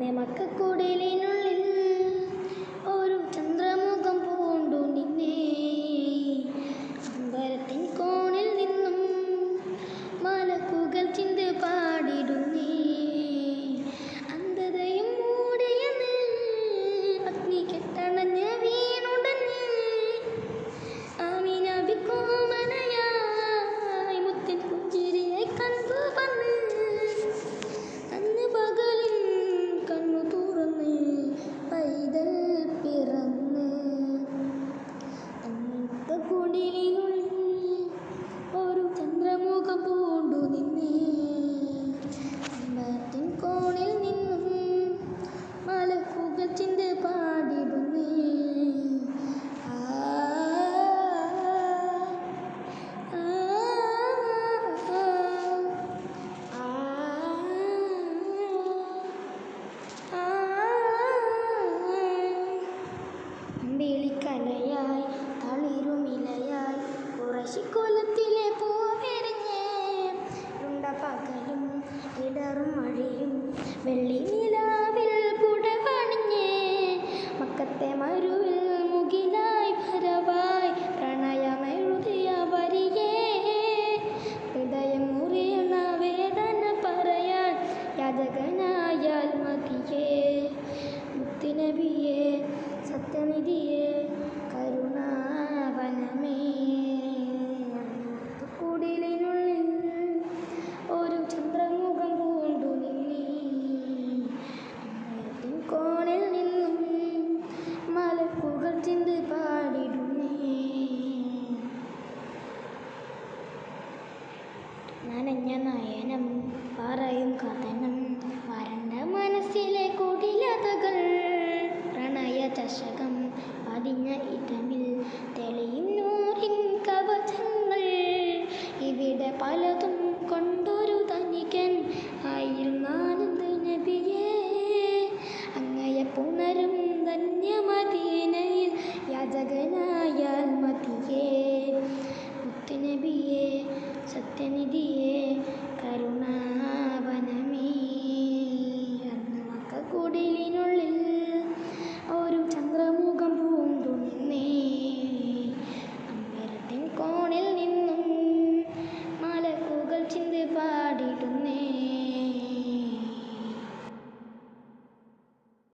നെമക്കക്കുടലിനുള്ളിൽ ഒരു ചന്ദ്രമുഖം പൂണ്ടു നിന്നെ. അമ്പലത്തിൻ കോണിൽ നിന്നും മലക്കുകൾ ചിന്ത് പാടിടുന്നേ. അന്ധതയും മൂടിയെന്ന് അഗ്നി കെട്ടണഞ്ഞ് വീണുടഞ്ഞ് ആമീന ബിക്കോമനയായി മുത്തിൻ പുഞ്ചിരിയെ കണ്ടു വന്ന് അന്ന് പകലിൻ കണ്ണു തുറന്ന് പൈതൽ പിറന്ന്. അന്നത്തെ കുടിലിനുള്ളിൽ ഒരു ചന്ദ്രമുഖം പൂണ്ടു നിന്നെ. അമ്പലത്തിൻ കോണിൽ നിന്നും മലക്കുകൾ ചിന്ത് പാടിടുന്നേ. ആ ആ ആ വിളിക്കലയായി തളിരുമിലയായി കുറശിക്കുലത്തിലെ പൂവിരിഞ്ഞ് ഉണ്ട പകലും ഇടറും മഴയും വെള്ളി നിലാവിൽ പുടവണിഞ്ഞ് മക്കത്തെ മരുവിൽ മുകിലായി വരവായി പ്രണയമെഴുതിയ വരിയേ. ഹൃദയം മുറിയണ വേദന പറയാൻ യാചകനായാൽ മതിയേ. മുത്തുനബിയേ, സത്യനിധിയേ, കരുണാവനമേ.